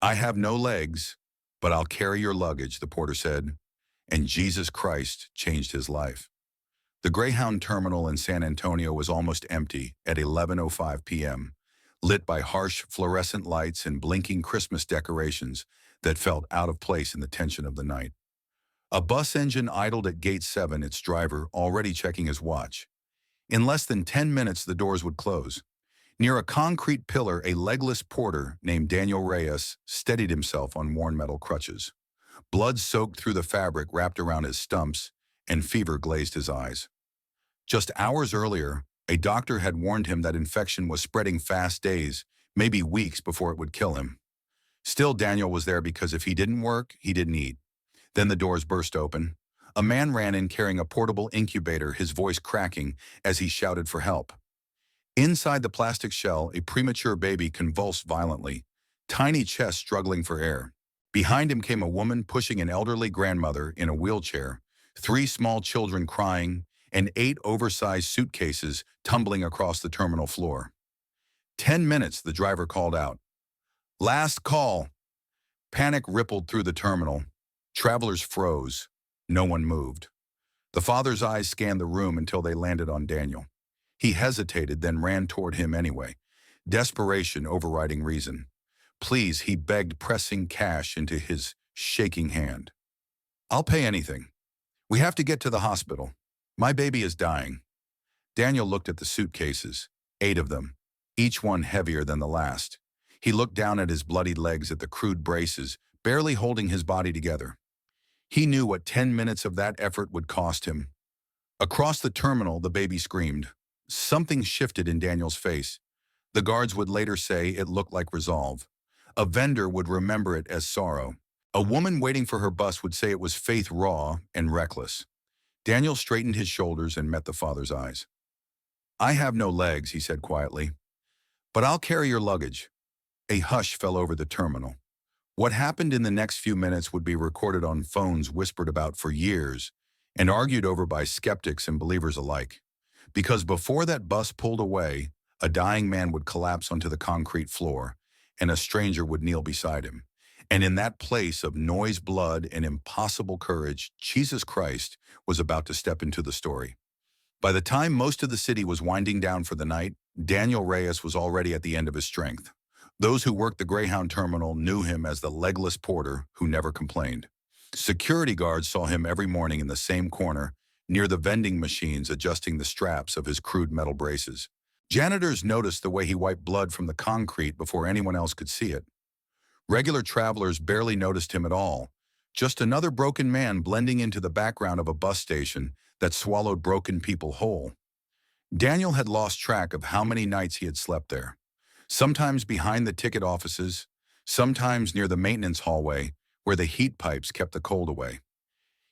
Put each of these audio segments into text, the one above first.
I have no legs, but I'll carry your luggage, the porter said, and Jesus Christ changed his life. The Greyhound terminal in San Antonio was almost empty at 11:05 p.m., lit by harsh fluorescent lights and blinking Christmas decorations that felt out of place in the tension of the night. A bus engine idled at Gate 7, its driver already checking his watch. In less than 10 minutes, the doors would close. Near a concrete pillar, a legless porter named Daniel Reyes steadied himself on worn metal crutches. Blood soaked through the fabric wrapped around his stumps, and fever glazed his eyes. Just hours earlier, a doctor had warned him that infection was spreading fast days, maybe weeks before it would kill him. Still, Daniel was there because if he didn't work, he didn't eat. Then the doors burst open. A man ran in carrying a portable incubator, his voice cracking as he shouted for help. Inside the plastic shell, a premature baby convulsed violently, tiny chest struggling for air. Behind him came a woman pushing an elderly grandmother in a wheelchair, three small children crying, and 8 oversized suitcases tumbling across the terminal floor. 10 minutes, the driver called out. Last call. Panic rippled through the terminal. Travelers froze. No one moved. The father's eyes scanned the room until they landed on Daniel. He hesitated, then ran toward him anyway, desperation overriding reason. Please, he begged, pressing cash into his shaking hand. I'll pay anything. We have to get to the hospital. My baby is dying. Daniel looked at the suitcases, 8 of them, each one heavier than the last. He looked down at his bloodied legs, at the crude braces, barely holding his body together. He knew what 10 minutes of that effort would cost him. Across the terminal, the baby screamed. Something shifted in Daniel's face. The guards would later say it looked like resolve. A vendor would remember it as sorrow. A woman waiting for her bus would say it was faith raw and reckless. Daniel straightened his shoulders and met the father's eyes. I have no legs, he said quietly, but I'll carry your luggage. A hush fell over the terminal. What happened in the next few minutes would be recorded on phones whispered about for years and argued over by skeptics and believers alike. Because before that bus pulled away, a dying man would collapse onto the concrete floor, and a stranger would kneel beside him. And in that place of noise, blood, and impossible courage, Jesus Christ was about to step into the story. By the time most of the city was winding down for the night, Daniel Reyes was already at the end of his strength. Those who worked the Greyhound terminal knew him as the legless porter who never complained. Security guards saw him every morning in the same corner, near the vending machines, adjusting the straps of his crude metal braces. Janitors noticed the way he wiped blood from the concrete before anyone else could see it. Regular travelers barely noticed him at all, just another broken man blending into the background of a bus station that swallowed broken people whole. Daniel had lost track of how many nights he had slept there. Sometimes behind the ticket offices, sometimes near the maintenance hallway where the heat pipes kept the cold away.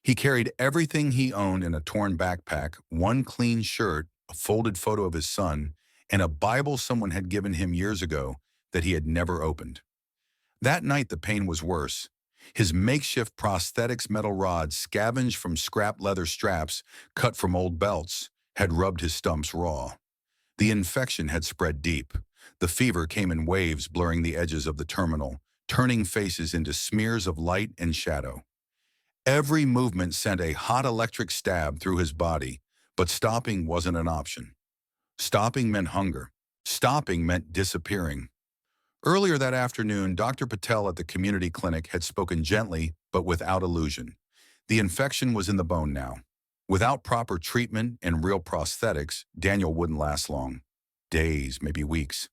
He carried everything he owned in a torn backpack, one clean shirt, a folded photo of his son, and a Bible someone had given him years ago that he had never opened. That night the pain was worse. His makeshift prosthetics metal rods, scavenged from scrap leather straps cut from old belts, had rubbed his stumps raw. The infection had spread deep. The fever came in waves, blurring the edges of the terminal, turning faces into smears of light and shadow. Every movement sent a hot electric stab through his body, but stopping wasn't an option. Stopping meant hunger. Stopping meant disappearing. Earlier that afternoon, Dr. Patel at the community clinic had spoken gently, but without illusion. The infection was in the bone now. Without proper treatment and real prosthetics, Daniel wouldn't last long. Days, maybe weeks.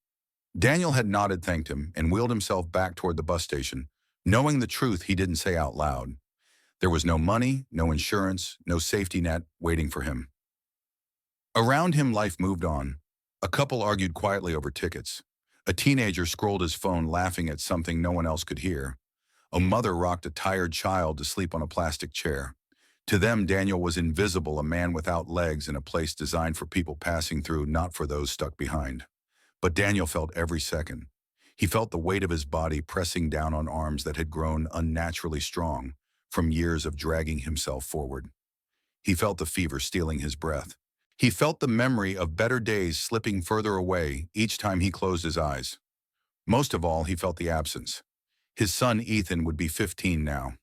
Daniel had nodded, thanked him, and wheeled himself back toward the bus station, knowing the truth he didn't say out loud. There was no money, no insurance, no safety net waiting for him. Around him, life moved on. A couple argued quietly over tickets. A teenager scrolled his phone, laughing at something no one else could hear. A mother rocked a tired child to sleep on a plastic chair. To them, Daniel was invisible, a man without legs in a place designed for people passing through, not for those stuck behind. But Daniel felt every second. He felt the weight of his body pressing down on arms that had grown unnaturally strong from years of dragging himself forward. He felt the fever stealing his breath. He felt the memory of better days slipping further away each time he closed his eyes. Most of all, he felt the absence. His son Ethan would be 15 now.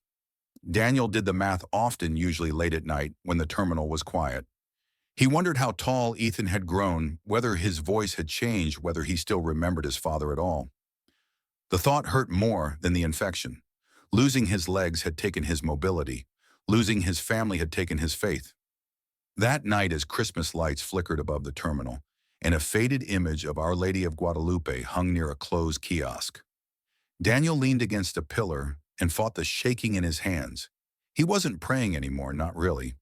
Daniel did the math often, usually late at night when the terminal was quiet. He wondered how tall Ethan had grown, whether his voice had changed, whether he still remembered his father at all. The thought hurt more than the infection. Losing his legs had taken his mobility. Losing his family had taken his faith. That night, as Christmas lights flickered above the terminal, and a faded image of Our Lady of Guadalupe hung near a closed kiosk, Daniel leaned against a pillar and fought the shaking in his hands. He wasn't praying anymore, not really.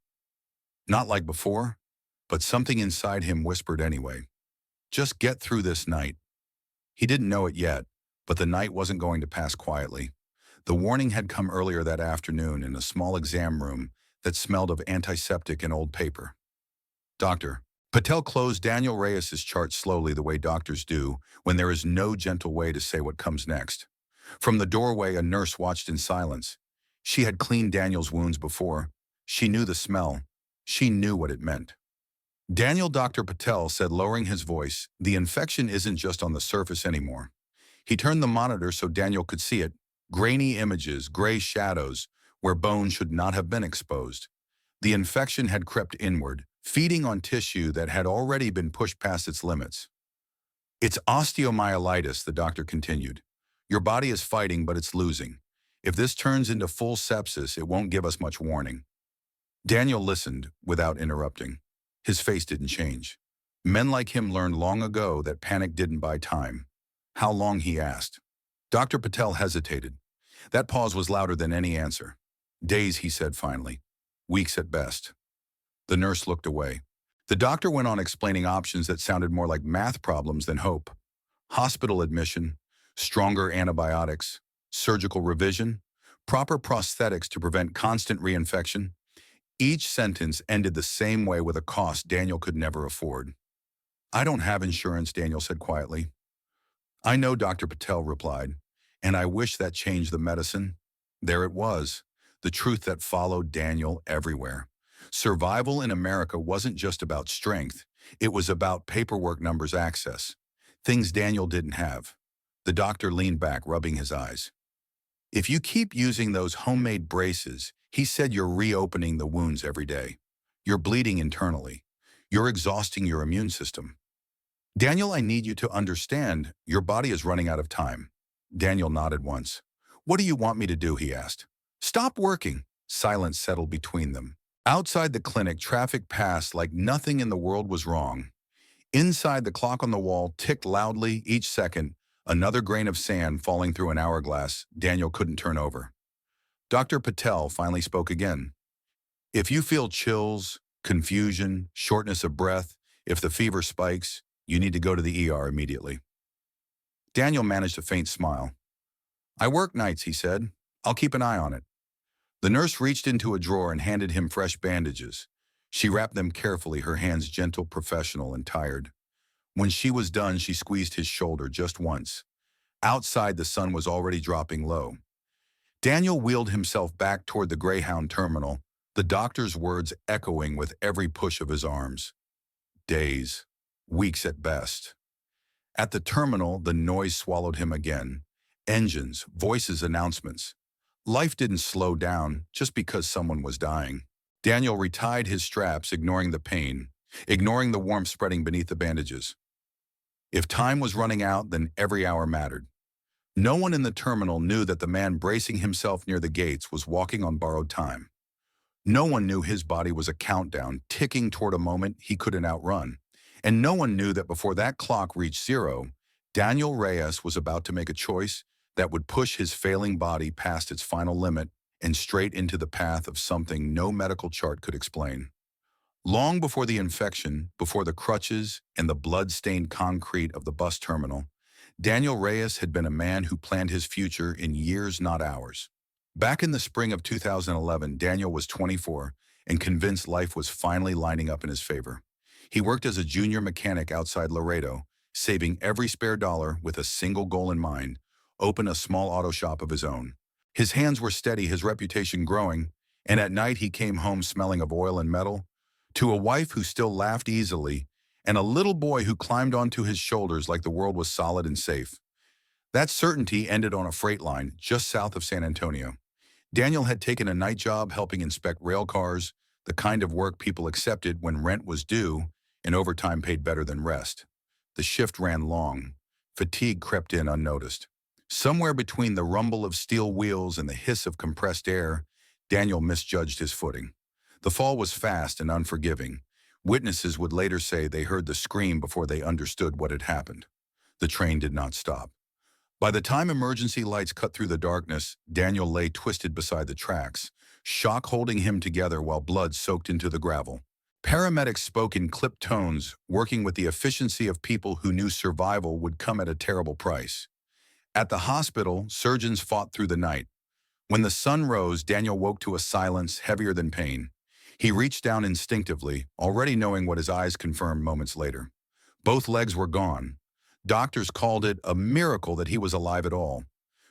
Not like before, but something inside him whispered anyway. Just get through this night. He didn't know it yet, but the night wasn't going to pass quietly. The warning had come earlier that afternoon in a small exam room that smelled of antiseptic and old paper. Doctor. Patel closed Daniel Reyes's chart slowly, the way doctors do when there is no gentle way to say what comes next. From the doorway, a nurse watched in silence. She had cleaned Daniel's wounds before. She knew the smell. She knew what it meant. Daniel, Dr. Patel said, lowering his voice, the infection isn't just on the surface anymore. He turned the monitor so Daniel could see it. Grainy images, gray shadows, where bone should not have been exposed. The infection had crept inward, feeding on tissue that had already been pushed past its limits. It's osteomyelitis, the doctor continued. Your body is fighting, but it's losing. If this turns into full sepsis, it won't give us much warning. Daniel listened without interrupting. His face didn't change. Men like him learned long ago that panic didn't buy time. How long, he asked. Dr. Patel hesitated. That pause was louder than any answer. Days, he said finally. Weeks at best. The nurse looked away. The doctor went on explaining options that sounded more like math problems than hope. Hospital admission, stronger antibiotics, surgical revision, proper prosthetics to prevent constant reinfection. Each sentence ended the same way, with a cost Daniel could never afford. I don't have insurance, Daniel said quietly. I know, Dr. Patel replied, and I wish that changed the medicine. There it was, the truth that followed Daniel everywhere. Survival in America wasn't just about strength. It was about paperwork, numbers, access. Things Daniel didn't have. The doctor leaned back, rubbing his eyes. If you keep using those homemade braces, he said, you're reopening the wounds every day. You're bleeding internally. You're exhausting your immune system. Daniel, I need you to understand, your body is running out of time. Daniel nodded once. What do you want me to do, he asked. Stop working. Silence settled between them. Outside the clinic, traffic passed like nothing in the world was wrong. Inside, the clock on the wall ticked loudly each second, another grain of sand falling through an hourglass Daniel couldn't turn over. Dr. Patel finally spoke again. If you feel chills, confusion, shortness of breath, if the fever spikes, you need to go to the ER immediately. Daniel managed a faint smile. I work nights, he said. I'll keep an eye on it. The nurse reached into a drawer and handed him fresh bandages. She wrapped them carefully, her hands gentle, professional, and tired. When she was done, she squeezed his shoulder just once. Outside, the sun was already dropping low. Daniel wheeled himself back toward the Greyhound terminal, the doctor's words echoing with every push of his arms. Days, weeks at best. At the terminal, the noise swallowed him again. Engines, voices, announcements. Life didn't slow down just because someone was dying. Daniel retied his straps, ignoring the pain, ignoring the warmth spreading beneath the bandages. If time was running out, then every hour mattered. No one in the terminal knew that the man bracing himself near the gates was walking on borrowed time. No one knew his body was a countdown, ticking toward a moment he couldn't outrun. And no one knew that before that clock reached zero, Daniel Reyes was about to make a choice that would push his failing body past its final limit and straight into the path of something no medical chart could explain. Long before the infection, before the crutches and the blood-stained concrete of the bus terminal, Daniel Reyes had been a man who planned his future in years, not hours. Back in the spring of 2011, Daniel was 24 and convinced life was finally lining up in his favor. He worked as a junior mechanic outside Laredo, saving every spare dollar with a single goal in mind: open a small auto shop of his own. His hands were steady, his reputation growing, and at night he came home smelling of oil and metal, to a wife who still laughed easily, and a little boy who climbed onto his shoulders like the world was solid and safe. That certainty ended on a freight line just south of San Antonio. Daniel had taken a night job helping inspect rail cars, the kind of work people accepted when rent was due and overtime paid better than rest. The shift ran long. Fatigue crept in unnoticed. Somewhere between the rumble of steel wheels and the hiss of compressed air, Daniel misjudged his footing. The fall was fast and unforgiving. Witnesses would later say they heard the scream before they understood what had happened. The train did not stop. By the time emergency lights cut through the darkness, Daniel lay twisted beside the tracks, shock holding him together while blood soaked into the gravel. Paramedics spoke in clipped tones, working with the efficiency of people who knew survival would come at a terrible price. At the hospital, surgeons fought through the night. When the sun rose, Daniel woke to a silence heavier than pain. He reached down instinctively, already knowing what his eyes confirmed moments later. Both legs were gone. Doctors called it a miracle that he was alive at all.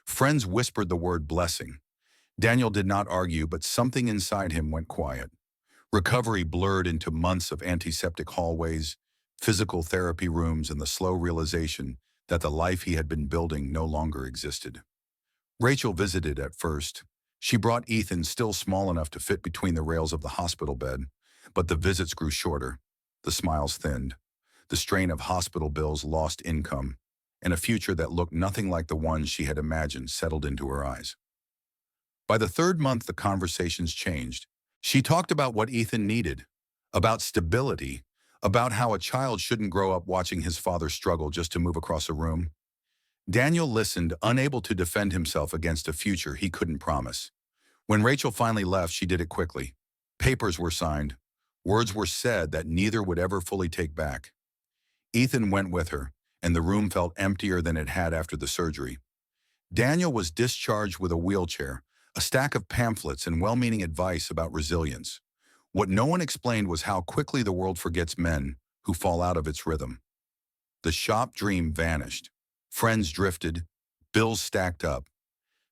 Friends whispered the word blessing. Daniel did not argue, but something inside him went quiet. Recovery blurred into months of antiseptic hallways, physical therapy rooms, and the slow realization that the life he had been building no longer existed. Rachel visited at first. She brought Ethan, still small enough to fit between the rails of the hospital bed, but the visits grew shorter. The smiles thinned. The strain of hospital bills lost income, and a future that looked nothing like the one she had imagined settled into her eyes. By the third month, the conversations changed. She talked about what Ethan needed, about stability, about how a child shouldn't grow up watching his father struggle just to move across a room. Daniel listened, unable to defend himself against a future he couldn't promise. When Rachel finally left, she did it quickly. Papers were signed. Words were said that neither would ever fully take back. Ethan went with her, and the room felt emptier than it had after the surgery. Daniel was discharged with a wheelchair, a stack of pamphlets and well-meaning advice about resilience. What no one explained was how quickly the world forgets men who fall out of its rhythm. The shop dream vanished. Friends drifted. Bills stacked up.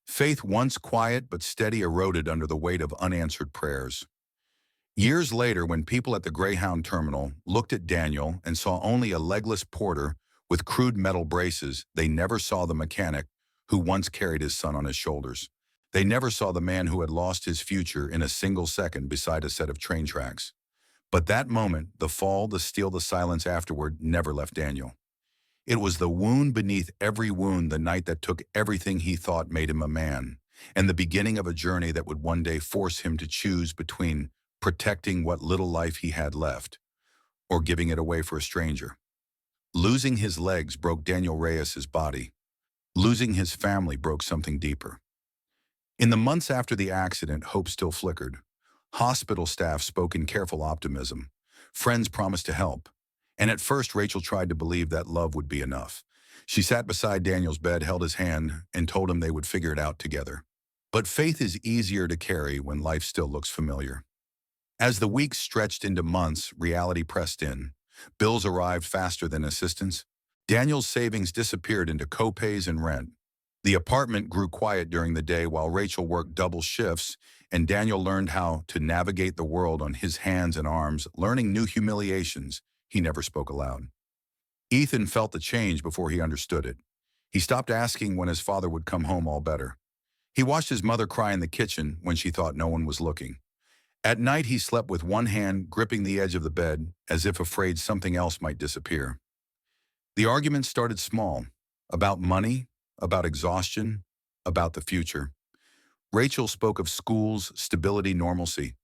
Faith, once quiet but steady, eroded under the weight of unanswered prayers. Years later, when people at the Greyhound terminal looked at Daniel and saw only a legless porter with crude metal braces, they never saw the mechanic who once carried his son on his shoulders. They never saw the man who had lost his future in a single second beside a set of train tracks. But that moment, the fall, the steel, the silence afterward, never left Daniel. It was the wound beneath every wound, the night that took everything he thought made him a man, and the beginning of a journey that would one day force him to choose between protecting what little life he had left or giving it away for a stranger. Losing his legs broke Daniel Reyes' body. Losing his family broke something deeper. In the months after the accident, hope still flickered. Hospital staff spoke in careful optimism. Friends promised to help. And at first, Rachel tried to believe that love would be enough. She sat beside Daniel's bed, held his hand, and told him they would figure it out together. But faith is easier to carry when life still looks familiar. As the weeks stretched into months, reality pressed in. Bills arrived faster than assistance. Daniel's savings disappeared into co-pays and rent. The apartment grew quiet during the day while Rachel worked double shifts, and Daniel learned how to navigate the world on his hands and arms, learning new humiliations he never spoke aloud. Ethan felt the change before he understood it. He stopped asking when his father would come home all better. He watched his mother cry in the kitchen when she thought no one was looking. At night, he slept with one hand gripping the edge of the bed, as if afraid something else might disappear. The arguments started small, about money, about exhaustion, about the future. Rachel spoke of schools, stability, normalcy.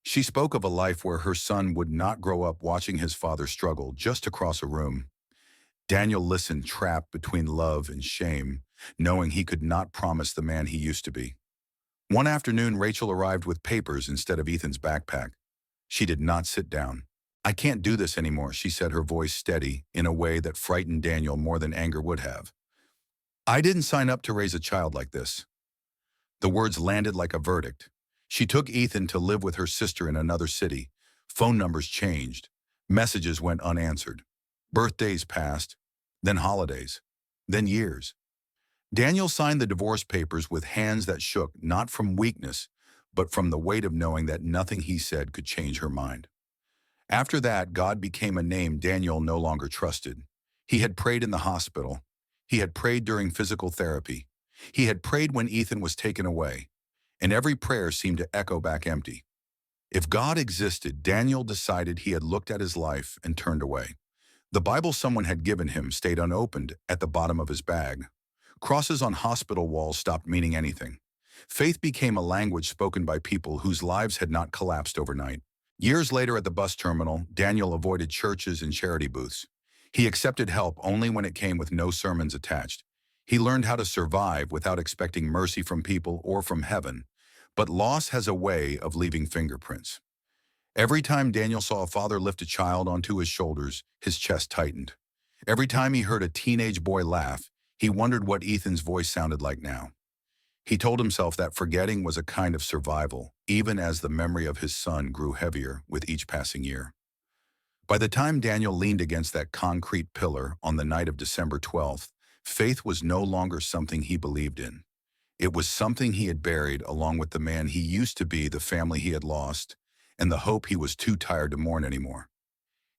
She spoke of a life where her son would not grow up watching his father struggle just across a room. Daniel listened, trapped between love and shame, knowing he could not promise the man he used to be. One afternoon, Rachel arrived with papers instead of Ethan's backpack. She did not sit down. "I can't do this anymore," she said, her voice steady in a way that frightened Daniel more than anger would have. "I didn't sign up to raise a child like this." The words landed like a verdict. She took Ethan to live with her sister in another city. Phone numbers changed. Messages went unanswered. Birthdays passed, then holidays, then years. Daniel signed the divorce papers with hands that shook, not from weakness, but from the weight of knowing that nothing he said could change her mind. After that, God became a name Daniel no longer trusted. He had prayed in the hospital. He had prayed during physical therapy. He had prayed when Ethan was taken away, and every prayer seemed to echo back empty. If God existed, Daniel decided he had looked at his life and turned away. The Bible someone had given him stayed unopened at the bottom of his bag. Crosses on hospital walls stopped meaning anything. Faith became a language spoken by people whose lives had not collapsed overnight. Years later at the bus terminal, Daniel avoided churches and charity booths. He accepted help only when it came with no sermons attached. He learned how to survive without expecting mercy from people or from heaven. But loss has a way of leaving fingerprints. Every time Daniel saw a father lift a child onto his shoulders, his chest tightened. Every time he heard a teenage boy laugh, he wondered what Ethan's voice sounded like now. He told himself that forgetting was a kind of survival, even as the memory of his son grew heavier with each passing year. By the time Daniel leaned against that concrete pillar on the night of December 12th, faith was no longer something he believed in. It was something he had buried along with the man he used to be, the family he had lost, and the hope he was too tired to mourn anymore.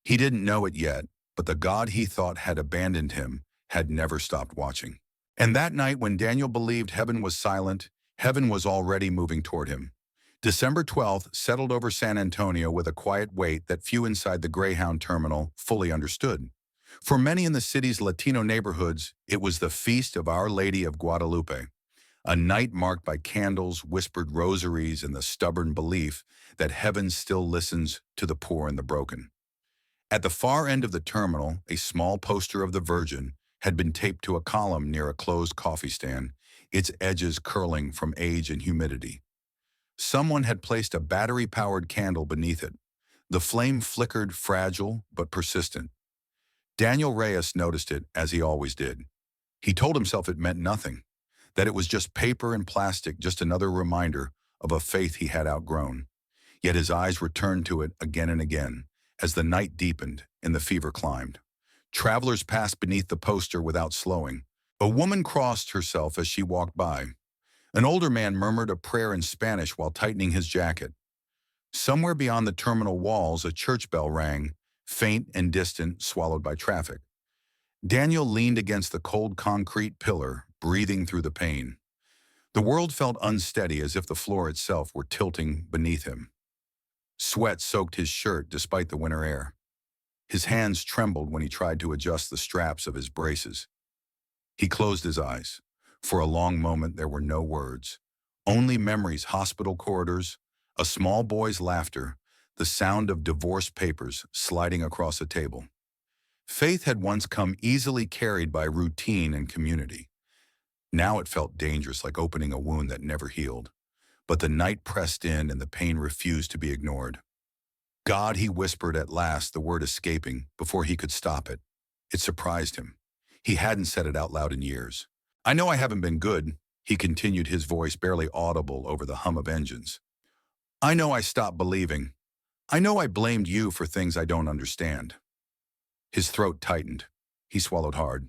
He didn't know it yet, but the God he thought had abandoned him had never stopped watching. And that night when Daniel believed heaven was silent, heaven was already moving toward him. December 12th settled over San Antonio with a quiet weight that few inside the Greyhound terminal fully understood. For many in the city's Latino neighborhoods, it was the feast of Our Lady of Guadalupe, a night marked by candles, whispered rosaries, and the stubborn belief that heaven still listens to the poor and the broken. At the far end of the terminal, a small poster of the Virgin had been taped to a column near a closed coffee stand, its edges curling from age and humidity. Someone had placed a battery-powered candle beneath it. The flame flickered, fragile but persistent. Daniel Reyes noticed it, as he always did. He told himself it meant nothing, that it was just paper and plastic, just another reminder of a faith he had outgrown. Yet his eyes returned to it again and again, as the night deepened and the fever climbed. Travelers passed beneath the poster without slowing. A woman crossed herself as she walked by. An older man murmured a prayer in Spanish while tightening his jacket. Somewhere beyond the terminal walls, a church bell rang, faint and distant, swallowed by traffic. Daniel leaned against the cold concrete pillar, breathing through the pain. The world felt unsteady, as if the floor itself were tilting beneath him. Sweat soaked his shirt despite the winter air. His hands trembled when he tried to adjust the straps of his braces. He closed his eyes. For a long moment there were no words, only memories, hospital corridors, a small boy's laughter, the sound of divorce papers sliding across a table. Faith had once come easily carried by routine and community. Now it felt dangerous, like opening a wound that never healed. But the night pressed in and the pain refused to be ignored. God, he whispered at last, the word escaping before he could stop it. It surprised him. He hadn't said it out loud in years. I know I haven't been good, he continued, his voice barely audible over the hum of engines. I know I stopped believing. I know I blamed you for things I don't understand. His throat tightened. He swallowed hard.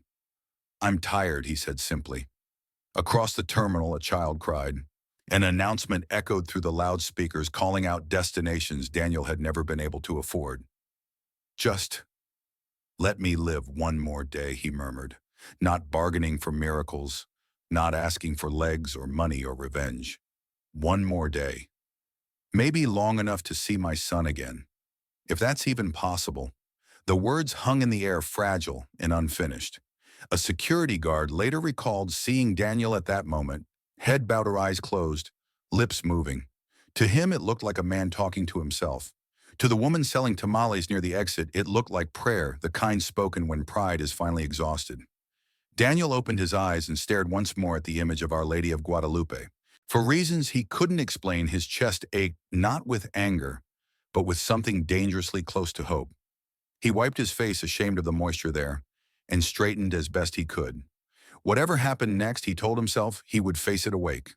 I'm tired, he said simply. Across the terminal, a child cried. An announcement echoed through the loudspeakers, calling out destinations Daniel had never been able to afford. Just let me live one more day, he murmured, not bargaining for miracles, not asking for legs or money or revenge. One more day. Maybe long enough to see my son again, if that's even possible. The words hung in the air, fragile and unfinished. A security guard later recalled seeing Daniel at that moment, head bowed or eyes closed, lips moving. To him, it looked like a man talking to himself. To the woman selling tamales near the exit, it looked like prayer, the kind spoken when pride is finally exhausted. Daniel opened his eyes and stared once more at the image of Our Lady of Guadalupe. For reasons he couldn't explain, his chest ached, not with anger, but with something dangerously close to hope. He wiped his face, ashamed of the moisture there, and straightened as best he could. Whatever happened next, he told himself, he would face it awake.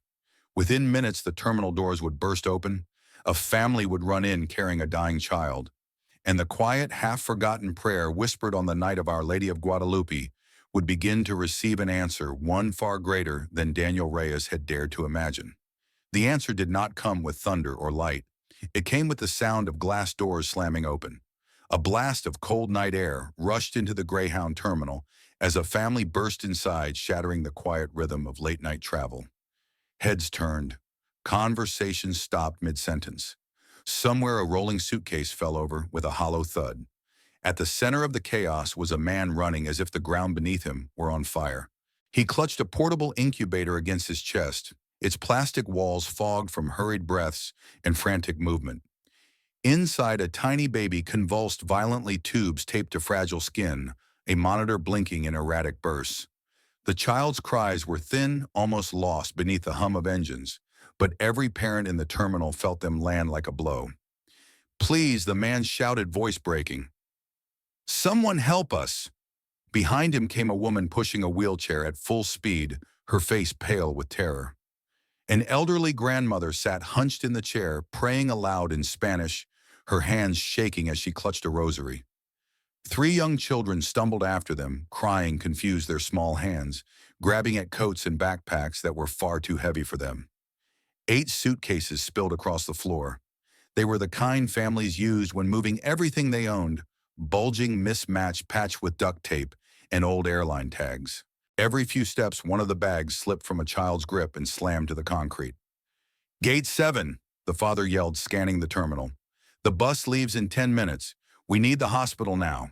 Within minutes, the terminal doors would burst open, a family would run in carrying a dying child, and the quiet, half-forgotten prayer whispered on the night of Our Lady of Guadalupe would begin to receive an answer, one far greater than Daniel Reyes had dared to imagine. The answer did not come with thunder or light. It came with the sound of glass doors slamming open. A blast of cold night air rushed into the Greyhound terminal, as a family burst inside, shattering the quiet rhythm of late-night travel. Heads turned. Conversations stopped mid-sentence. Somewhere a rolling suitcase fell over with a hollow thud. At the center of the chaos was a man running as if the ground beneath him were on fire. He clutched a portable incubator against his chest, its plastic walls fogged from hurried breaths and frantic movement. Inside, a tiny baby convulsed violently, tubes taped to fragile skin, a monitor blinking in erratic bursts. The child's cries were thin, almost lost beneath the hum of engines, but every parent in the terminal felt them land like a blow. "Please," the man shouted, voice breaking. "Someone help us!" Behind him came a woman pushing a wheelchair at full speed, her face pale with terror. An elderly grandmother sat hunched in the chair, praying aloud in Spanish, her hands shaking as she clutched a rosary. Three young children stumbled after them, crying confused their small hands, grabbing at coats and backpacks that were far too heavy for them. 8 suitcases spilled across the floor. They were the kind families used when moving everything they owned, bulging, mismatched, patched with duct tape and old airline tags. Every few steps, one of the bags slipped from a child's grip and slammed to the concrete. "Gate 7, the father yelled, scanning the terminal. "The bus leaves in 10 minutes. We need the hospital now."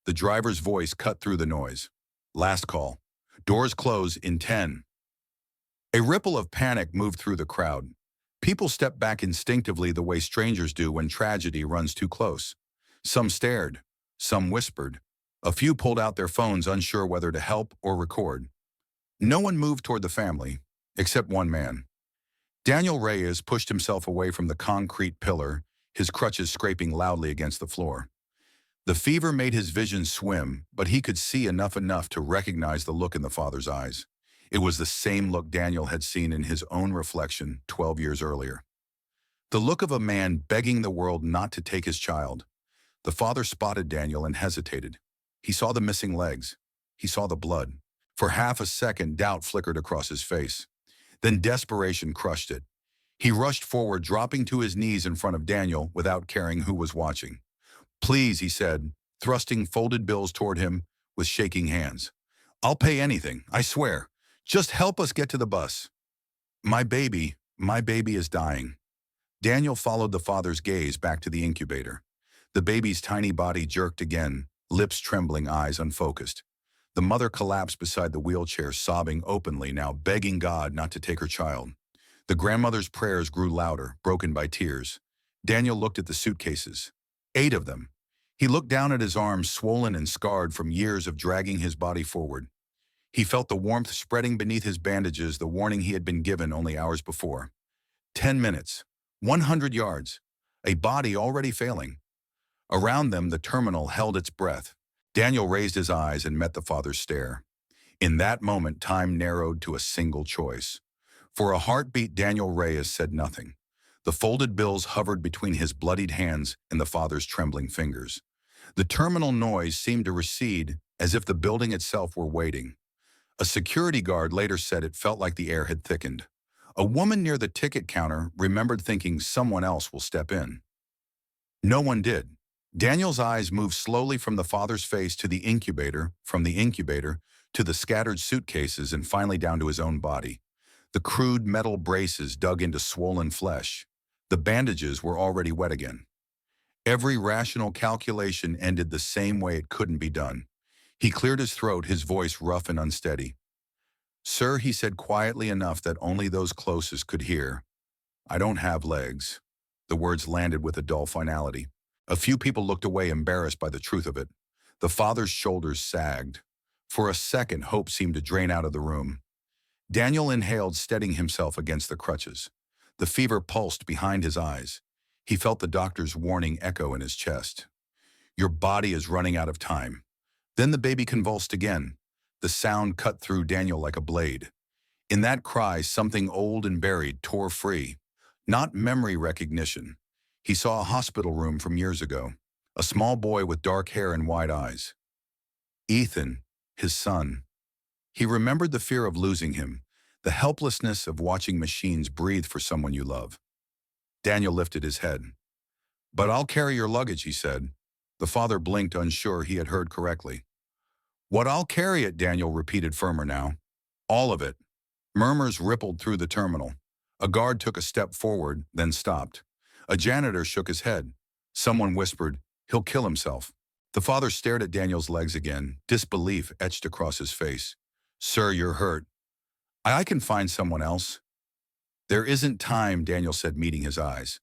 The driver's voice cut through the noise. "Last call. Doors close in 10. A ripple of panic moved through the crowd. People stepped back instinctively, the way strangers do when tragedy runs too close. Some stared. Some whispered. A few pulled out their phones, unsure whether to help or record. No one moved toward the family, except one man. Daniel Reyes pushed himself away from the concrete pillar, his crutches scraping loudly against the floor. The fever made his vision swim, but he could see enough to recognize the look in the father's eyes. It was the same look Daniel had seen in his own reflection 12 years earlier. The look of a man begging the world not to take his child. The father spotted Daniel and hesitated. He saw the missing legs. He saw the blood. For half a second, doubt flickered across his face. Then desperation crushed it. He rushed forward, dropping to his knees in front of Daniel without caring who was watching. "Please," he said, thrusting folded bills toward him with shaking hands. "I'll pay anything, I swear. Just help us get to the bus." My baby is dying." Daniel followed the father's gaze back to the incubator. The baby's tiny body jerked again, lips trembling, eyes unfocused. The mother collapsed beside the wheelchair, sobbing openly, now begging God not to take her child. The grandmother's prayers grew louder, broken by tears. Daniel looked at the suitcases. 8 of them. He looked down at his arms, swollen and scarred from years of dragging his body forward. He felt the warmth spreading beneath his bandages, the warning he had been given only hours before. 10 minutes. 100 yards. A body already failing. Around them, the terminal held its breath. Daniel raised his eyes and met the father's stare. In that moment, time narrowed to a single choice. For a heartbeat, Daniel Reyes said nothing. The folded bills hovered between his bloodied hands and the father's trembling fingers. The terminal noise seemed to recede, as if the building itself were waiting. A security guard later said it felt like the air had thickened. A woman near the ticket counter remembered thinking someone else will step in. No one did. Daniel's eyes moved slowly from the father's face to the incubator, from the incubator to the scattered suitcases, and finally down to his own body. The crude metal braces dug into swollen flesh. The bandages were already wet again. Every rational calculation ended the same way it couldn't be done. He cleared his throat, his voice rough and unsteady. "Sir," he said quietly enough that only those closest could hear, "I don't have legs." The words landed with a dull finality. A few people looked away, embarrassed by the truth of it. The father's shoulders sagged. For a second, hope seemed to drain out of the room. Daniel inhaled, steadying himself against the crutches. The fever pulsed behind his eyes. He felt the doctor's warning echo in his chest. "Your body is running out of time." Then the baby convulsed again. The sound cut through Daniel like a blade. In that cry, something old and buried tore free. Not memory recognition. He saw a hospital room from years ago. A small boy with dark hair and wide eyes. Ethan, his son. He remembered the fear of losing him, the helplessness of watching machines breathe for someone you love. Daniel lifted his head. "But I'll carry your luggage," he said. The father blinked, unsure he had heard correctly. "What I'll carry it," Daniel repeated firmer now. "All of it." Murmurs rippled through the terminal. A guard took a step forward, then stopped. A janitor shook his head. Someone whispered, "He'll kill himself." The father stared at Daniel's legs again, disbelief etched across his face. "Sir, you're hurt. I can find someone else." "There isn't time," Daniel said, meeting his eyes.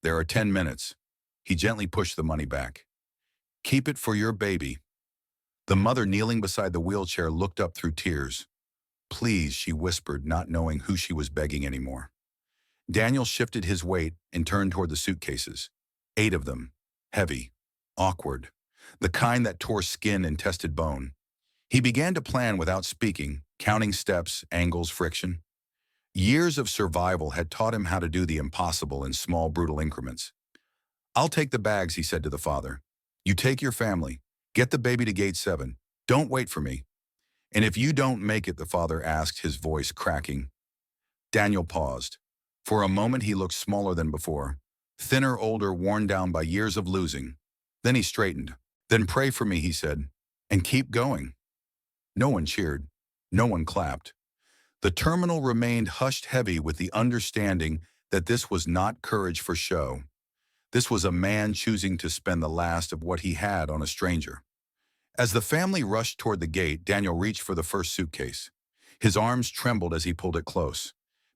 "There are 10 minutes." He gently pushed the money back. "Keep it for your baby." The mother kneeling beside the wheelchair looked up through tears. "Please," she whispered, not knowing who she was begging anymore. Daniel shifted his weight and turned toward the suitcases. 8 of them. Heavy. Awkward. The kind that tore skin and tested bone. He began to plan without speaking, counting steps, angles, friction. Years of survival had taught him how to do the impossible in small, brutal increments. "I'll take the bags," he said to the father. "You take your family. Get the baby to gate 7. Don't wait for me." "And if you don't make it," the father asked, his voice cracking. Daniel paused. For a moment he looked smaller than before, thinner, older, worn down by years of losing. Then he straightened. "Then pray for me," he said, "and keep going." No one cheered. No one clapped. The terminal remained hushed heavy with the understanding that this was not courage for show. This was a man choosing to spend the last of what he had on a stranger. As the family rushed toward the gate, Daniel reached for the first suitcase. His arms trembled as he pulled it close.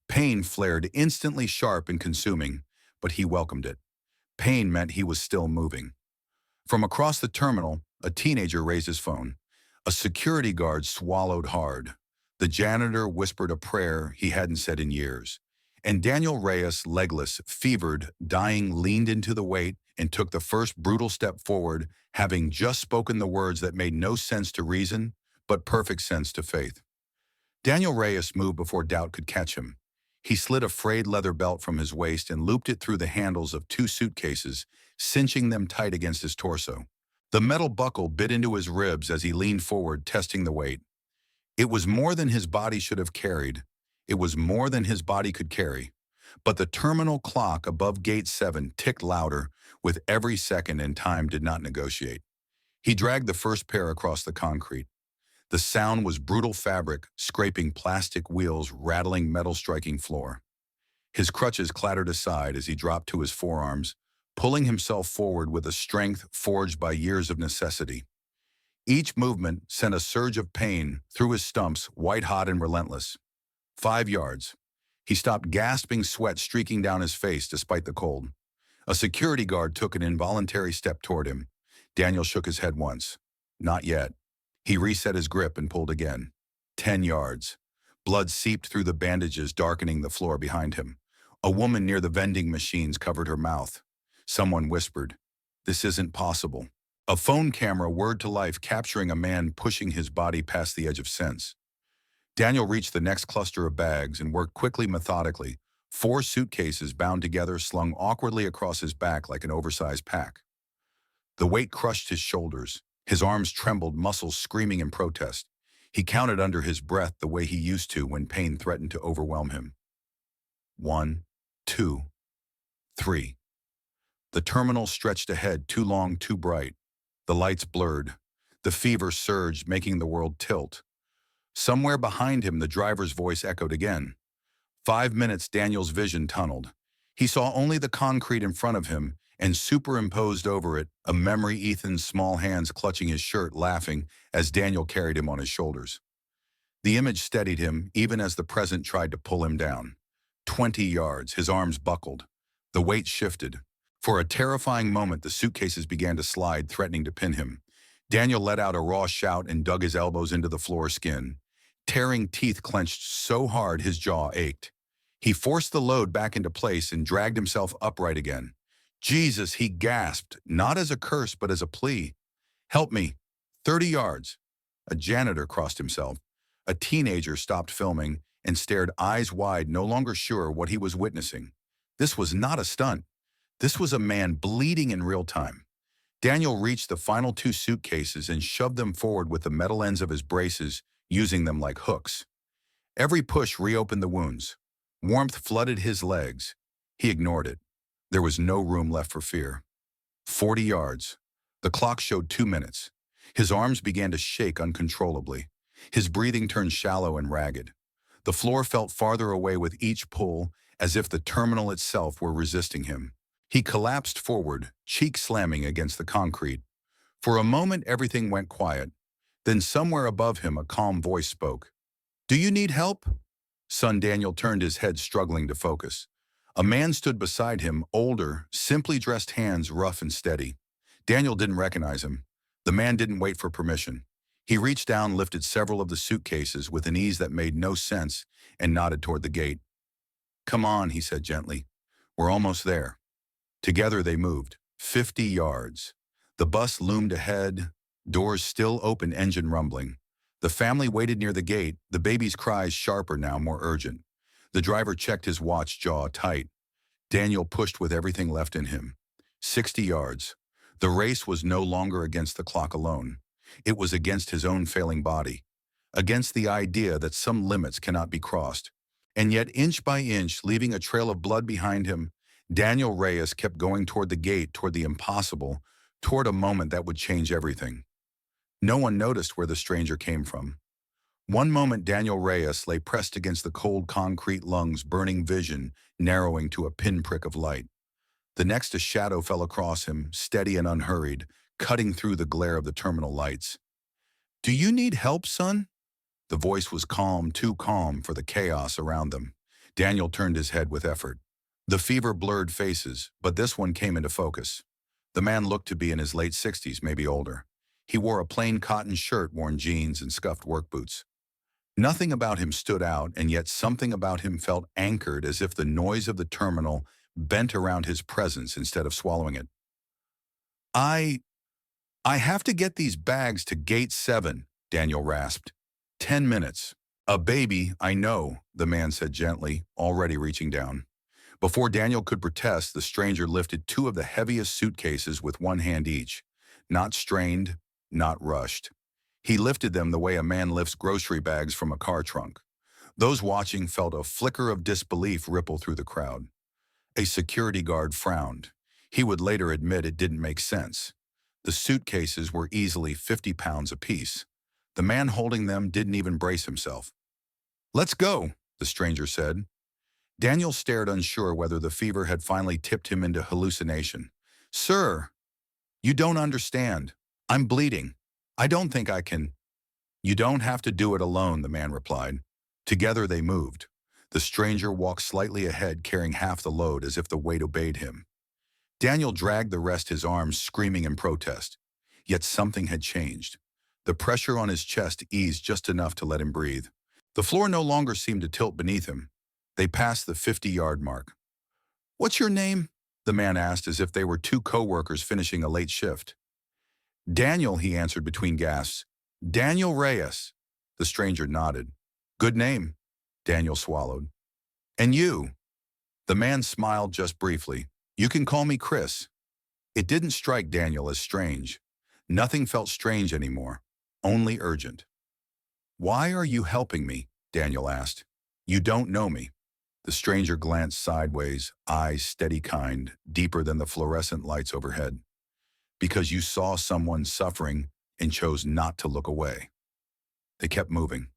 Pain flared instantly sharp and consuming, but he welcomed it. Pain meant he was still moving. From across the terminal, a teenager raised his phone. A security guard swallowed hard. The janitor whispered a prayer he hadn't said in years. And Daniel Reyes, legless, fevered, dying, leaned into the weight and took the first brutal step forward, having just spoken the words that made no sense to reason, but perfect sense to faith. Daniel Reyes moved before doubt could catch him. He slid a frayed leather belt from his waist and looped it through the handles of 2 suitcases, cinching them tight against his torso. The metal buckle bit into his ribs as he leaned forward, testing the weight. It was more than his body should have carried. It was more than his body could carry. But the terminal clock above gate 7 ticked louder with every second, and time did not negotiate. He dragged the first pair across the concrete. The sound was brutal fabric, scraping plastic wheels, rattling metal striking floor. His crutches clattered aside as he dropped to his forearms, pulling himself forward with a strength forged by years of necessity. Each movement sent a surge of pain through his stumps, white-hot and relentless. 5 yards. He stopped, gasping, sweat streaking down his face despite the cold. A security guard took an involuntary step toward him. Daniel shook his head once. Not yet. He reset his grip and pulled again. 10 yards. Blood seeped through the bandages, darkening the floor behind him. A woman near the vending machines covered her mouth. Someone whispered, "This isn't possible." A phone camera whirred to life, capturing a man pushing his body past the edge of sense. Daniel reached the next cluster of bags and worked quickly, methodically. 4 suitcases bound together, slung awkwardly across his back like an oversized pack. The weight crushed his shoulders. His arms trembled, muscles screaming in protest. He counted under his breath the way he used to when pain threatened to overwhelm him. 1, 2, 3. The terminal stretched ahead, too long, too bright. The lights blurred. The fever surged, making the world tilt. Somewhere behind him, the driver's voice echoed again. 5 minutes, Daniel's vision tunneled. He saw only the concrete in front of him, and superimposed over it, a memory, Ethan's small hands clutching his shirt, laughing as Daniel carried him on his shoulders. The image steadied him, even as the present tried to pull him down. 20 yards, his arms buckled. The weight shifted. For a terrifying moment, the suitcases began to slide, threatening to pin him. Daniel let out a raw shout and dug his elbows into the floor skin. Tearing teeth clenched so hard his jaw ached. He forced the load back into place and dragged himself upright again. "Jesus," he gasped, not as a curse but as a plea. "Help me." 30 yards. A janitor crossed himself. A teenager stopped filming and stared eyes wide, no longer sure what he was witnessing. This was not a stunt. This was a man bleeding in real time. Daniel reached the final 2 suitcases and shoved them forward with the metal ends of his braces, using them like hooks. Every push reopened the wounds. Warmth flooded his legs. He ignored it. There was no room left for fear. 40 yards. The clock showed 2 minutes. His arms began to shake uncontrollably. His breathing turned shallow and ragged. The floor felt farther away with each pull, as if the terminal itself were resisting him. He collapsed forward, cheek slamming against the concrete. For a moment, everything went quiet. Then somewhere above him, a calm voice spoke. "Do you need help?" Son Daniel turned his head, struggling to focus. A man stood beside him, older, simply dressed, hands rough and steady. Daniel didn't recognize him. The man didn't wait for permission. He reached down, lifted several of the suitcases with an ease that made no sense, and nodded toward the gate. "Come on," he said gently. "We're almost there." Together they moved, 50 yards. The bus loomed ahead, doors still open, engine rumbling. The family waited near the gate, the baby's cries sharper now, more urgent. The driver checked his watch, jaw tight. Daniel pushed with everything left in him. 60 yards. The race was no longer against the clock alone. It was against his own failing body, against the idea that some limits cannot be crossed. And yet, inch by inch, leaving a trail of blood behind him, Daniel Reyes kept going toward the gate, toward the impossible, toward a moment that would change everything. No one noticed where the stranger came from. One moment, Daniel Reyes lay pressed against the cold concrete, lungs burning, vision narrowing to a pinprick of light. The next, a shadow fell across him, steady and unhurried, cutting through the glare of the terminal lights. "Do you need help, son?" The voice was calm, too calm for the chaos around them. Daniel turned his head with effort. The fever blurred faces, but this one came into focus. The man looked to be in his late 60s, maybe older. He wore a plain cotton shirt, worn jeans, and scuffed work boots. Nothing about him stood out, and yet something about him felt anchored, as if the noise of the terminal bent around his presence instead of swallowing it. I have to get these bags to gate 7, Daniel rasped. 10 minutes. "A baby, I know," the man said gently, already reaching down. Before Daniel could protest, the stranger lifted 2 of the heaviest suitcases with one hand each. Not strained, not rushed. He lifted them the way a man lifts grocery bags from a car trunk. Those watching felt a flicker of disbelief ripple through the crowd. A security guard frowned. He would later admit it didn't make sense. The suitcases were easily 50 pounds apiece. The man holding them didn't even brace himself. "Let's go," the stranger said. Daniel stared, unsure whether the fever had finally tipped him into hallucination. "Sir, you don't understand. I'm bleeding. I don't think I can." "You don't have to do it alone," the man replied. Together they moved. The stranger walked slightly ahead, carrying half the load as if the weight obeyed him. Daniel dragged the rest, his arms screaming in protest. Yet something had changed. The pressure on his chest eased just enough to let him breathe. The floor no longer seemed to tilt beneath him. They passed the 50-yard mark. "What's your name?" the man asked, as if they were 2 co-workers finishing a late shift. "Daniel," he answered between gasps. "Daniel Reyes." The stranger nodded. "Good name." Daniel swallowed. "And you?" The man smiled just briefly. "You can call me Chris." It didn't strike Daniel as strange. Nothing felt strange anymore, only urgent. "Why are you helping me?" Daniel asked. "You don't know me." The stranger glanced sideways, eyes steady, kind, deeper than the fluorescent lights overhead. "Because you saw someone suffering and chose not to look away." They kept moving.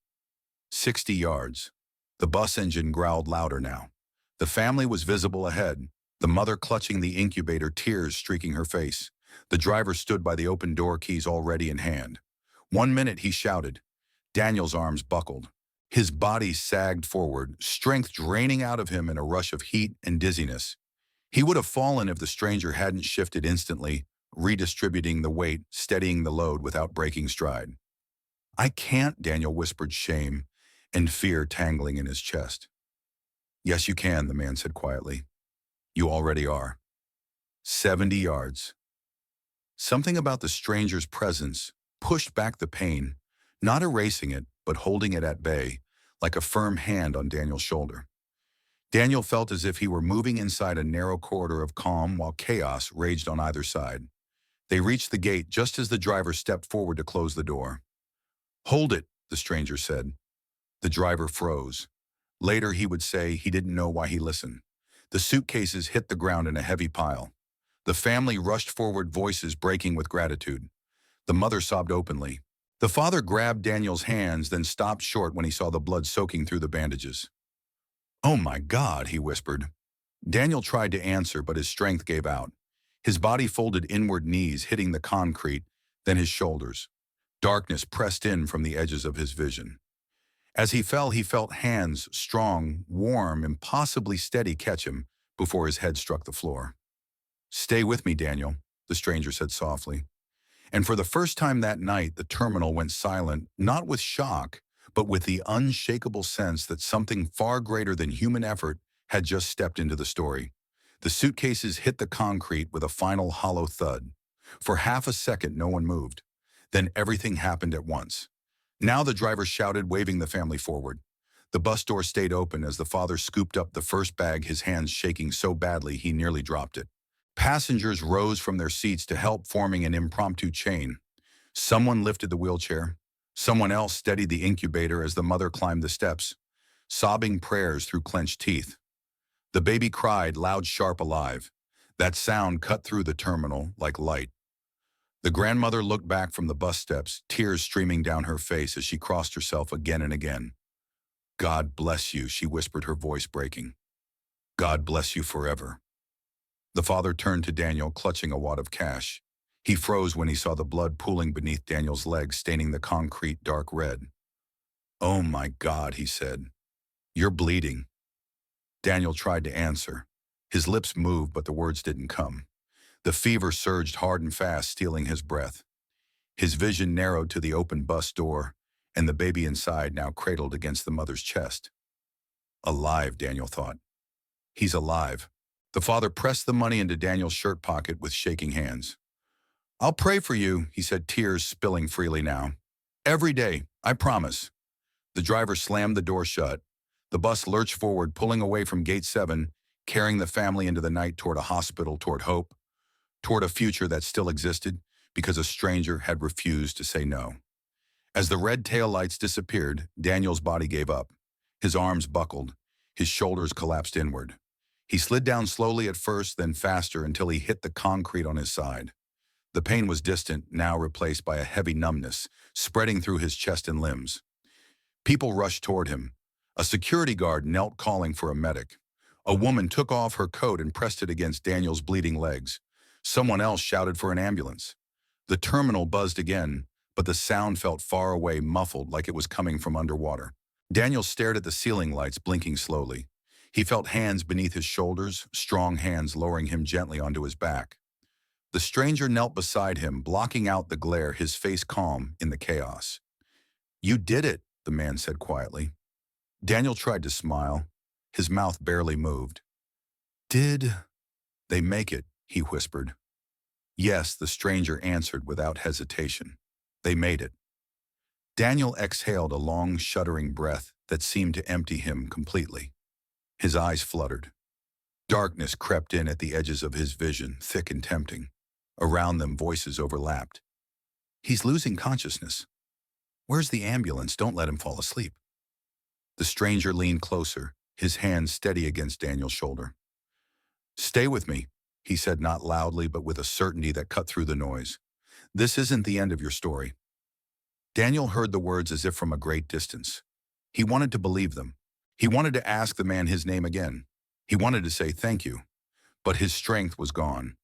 60 yards. The bus engine growled louder now. The family was visible ahead, the mother clutching the incubator, tears streaking her face. The driver stood by the open door, keys already in hand. 1 minute, he shouted. Daniel's arms buckled. His body sagged forward, strength draining out of him in a rush of heat and dizziness. He would have fallen if the stranger hadn't shifted instantly, redistributing the weight, steadying the load without breaking stride. "I can't," Daniel whispered, shame and fear tangling in his chest. "Yes, you can," the man said quietly. "You already are." 70 yards. Something about the stranger's presence pushed back the pain, not erasing it, but holding it at bay, like a firm hand on Daniel's shoulder. Daniel felt as if he were moving inside a narrow corridor of calm while chaos raged on either side. They reached the gate just as the driver stepped forward to close the door. "Hold it," the stranger said. The driver froze. Later he would say he didn't know why he listened. The suitcases hit the ground in a heavy pile. The family rushed forward, voices breaking with gratitude. The mother sobbed openly. The father grabbed Daniel's hands, then stopped short when he saw the blood soaking through the bandages. "Oh my God," he whispered. Daniel tried to answer, but his strength gave out. His body folded inward, knees hitting the concrete, then his shoulders. Darkness pressed in from the edges of his vision. As he fell, he felt hands, strong, warm, impossibly steady, catch him before his head struck the floor. "Stay with me, Daniel," the stranger said softly. And for the first time that night, the terminal went silent, not with shock, but with the unshakable sense that something far greater than human effort had just stepped into the story. The suitcases hit the concrete with a final hollow thud. For half a second, no one moved. Then everything happened at once. Now the driver shouted, waving the family forward. The bus door stayed open as the father scooped up the first bag, his hands shaking so badly he nearly dropped it. Passengers rose from their seats to help, forming an impromptu chain. Someone lifted the wheelchair. Someone else steadied the incubator as the mother climbed the steps, sobbing prayers through clenched teeth. The baby cried, loud, sharp, alive. That sound cut through the terminal like light. The grandmother looked back from the bus steps, tears streaming down her face as she crossed herself again and again. "God bless you," she whispered, her voice breaking. "God bless you forever." The father turned to Daniel, clutching a wad of cash. He froze when he saw the blood pooling beneath Daniel's legs, staining the concrete dark red. "Oh my God," he said. "You're bleeding." Daniel tried to answer. His lips moved, but the words didn't come. The fever surged hard and fast, stealing his breath. His vision narrowed to the open bus door, and the baby inside now cradled against the mother's chest. Alive, Daniel thought. He's alive. The father pressed the money into Daniel's shirt pocket with shaking hands. "I'll pray for you," he said, tears spilling freely now. "Every day, I promise." The driver slammed the door shut. The bus lurched forward, pulling away from Gate 7, carrying the family into the night toward a hospital, toward hope, toward a future that still existed because a stranger had refused to say no. As the red taillights disappeared, Daniel's body gave up. His arms buckled. His shoulders collapsed inward. He slid down slowly at first, then faster until he hit the concrete on his side. The pain was distant, now replaced by a heavy numbness, spreading through his chest and limbs. People rushed toward him. A security guard knelt, calling for a medic. A woman took off her coat and pressed it against Daniel's bleeding legs. Someone else shouted for an ambulance. The terminal buzzed again, but the sound felt far away, muffled, like it was coming from underwater. Daniel stared at the ceiling lights, blinking slowly. He felt hands beneath his shoulders, strong hands lowering him gently onto his back. The stranger knelt beside him, blocking out the glare, his face calm in the chaos. "You did it," the man said quietly. Daniel tried to smile. His mouth barely moved. "Did they make it?" he whispered. "Yes," the stranger answered without hesitation. "They made it." Daniel exhaled a long, shuddering breath that seemed to empty him completely. His eyes fluttered. Darkness crept in at the edges of his vision, thick and tempting. Around them, voices overlapped. "He's losing consciousness. Where's the ambulance? Don't let him fall asleep." The stranger leaned closer, his hand steady against Daniel's shoulder. "Stay with me," he said, not loudly, but with a certainty that cut through the noise. "This isn't the end of your story." Daniel heard the words as if from a great distance. He wanted to believe them. He wanted to ask the man his name again. He wanted to say thank you. But his strength was gone.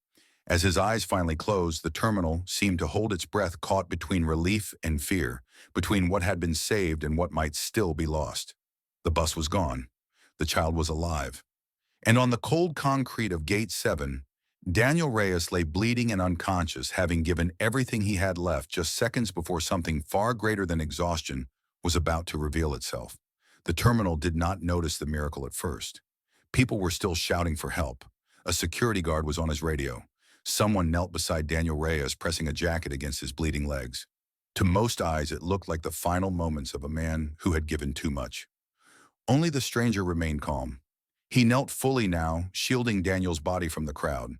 As his eyes finally closed, the terminal seemed to hold its breath, caught between relief and fear, between what had been saved and what might still be lost. The bus was gone. The child was alive. And on the cold concrete of Gate 7, Daniel Reyes lay bleeding and unconscious, having given everything he had left just seconds before something far greater than exhaustion was about to reveal itself. The terminal did not notice the miracle at first. People were still shouting for help. A security guard was on his radio. Someone knelt beside Daniel Reyes, pressing a jacket against his bleeding legs. To most eyes, it looked like the final moments of a man who had given too much. Only the stranger remained calm. He knelt fully now, shielding Daniel's body from the crowd.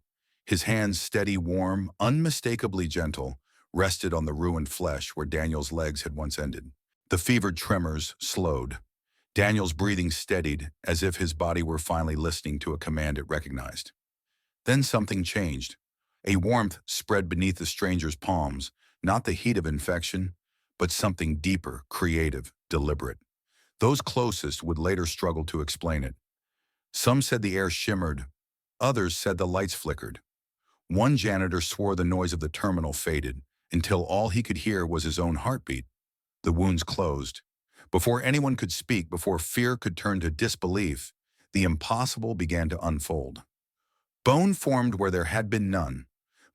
His hands, steady, warm, unmistakably gentle, rested on the ruined flesh where Daniel's legs had once ended. The fevered tremors slowed. Daniel's breathing steadied, as if his body were finally listening to a command it recognized. Then something changed. A warmth spread beneath the stranger's palms, not the heat of infection, but something deeper, creative, deliberate. Those closest would later struggle to explain it. Some said the air shimmered, others said the lights flickered. One janitor swore the noise of the terminal faded, until all he could hear was his own heartbeat. The wounds closed. Before anyone could speak, before fear could turn to disbelief, the impossible began to unfold. Bone formed where there had been none.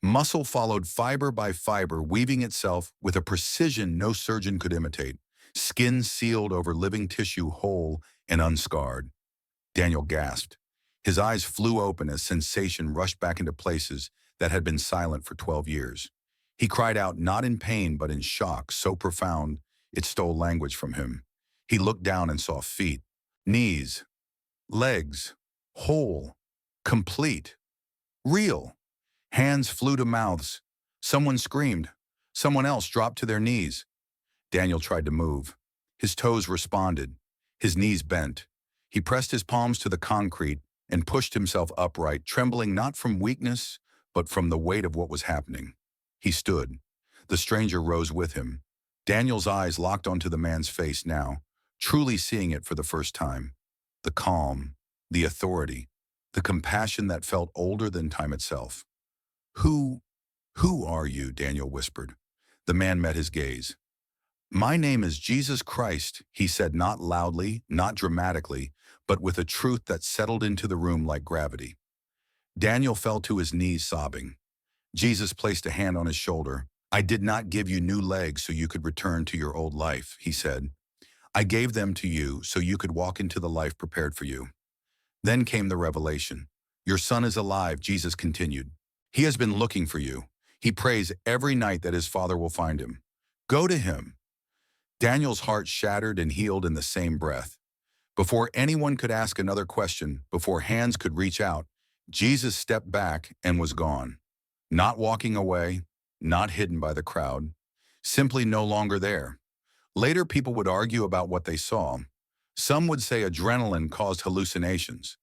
Muscle followed fiber by fiber, weaving itself with a precision no surgeon could imitate. Skin sealed over living tissue, whole and unscarred. Daniel gasped. His eyes flew open as sensation rushed back into places that had been silent for 12 years. He cried out, not in pain but in shock, so profound it stole language from him. He looked down and saw feet, knees, legs, whole, complete, real. Hands flew to mouths. Someone screamed. Someone else dropped to their knees. Daniel tried to move. His toes responded. His knees bent. He pressed his palms to the concrete and pushed himself upright, trembling not from weakness, but from the weight of what was happening. He stood. The stranger rose with him. Daniel's eyes locked onto the man's face now, truly seeing it for the first time. The calm, the authority, the compassion that felt older than time itself. Who are you?" Daniel whispered. The man met his gaze. "My name is Jesus Christ," he said, not loudly, not dramatically, but with a truth that settled into the room like gravity. Daniel fell to his knees, sobbing. Jesus placed a hand on his shoulder. "I did not give you new legs so you could return to your old life," he said. "I gave them to you so you could walk into the life prepared for you." Then came the revelation. "Your son is alive," Jesus continued. "He has been looking for you. He prays every night that his father will find him. Go to him." Daniel's heart shattered and healed in the same breath. Before anyone could ask another question, before hands could reach out, Jesus stepped back and was gone. Not walking away, not hidden by the crowd, simply no longer there. Later, people would argue about what they saw. Some would say adrenaline caused hallucinations.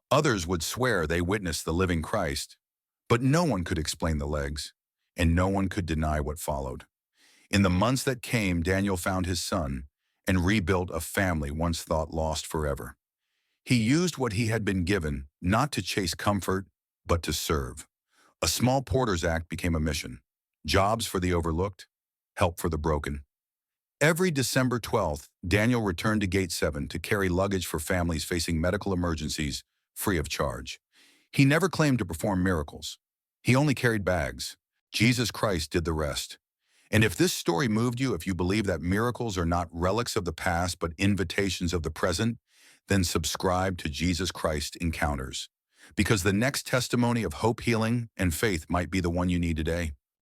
Others would swear they witnessed the living Christ. But no one could explain the legs, and no one could deny what followed. In the months that came, Daniel found his son and rebuilt a family once thought lost forever. He used what he had been given, not to chase comfort, but to serve. A small porter's act became a mission. Jobs for the overlooked, help for the broken. Every December 12th, Daniel returned to Gate 7 to carry luggage for families facing medical emergencies free of charge. He never claimed to perform miracles. He only carried bags. Jesus Christ did the rest. And if this story moved you, if you believe that miracles are not relics of the past but invitations of the present, then subscribe to Jesus Christ Encounters. Because the next testimony of hope, healing, and faith might be the one you need today.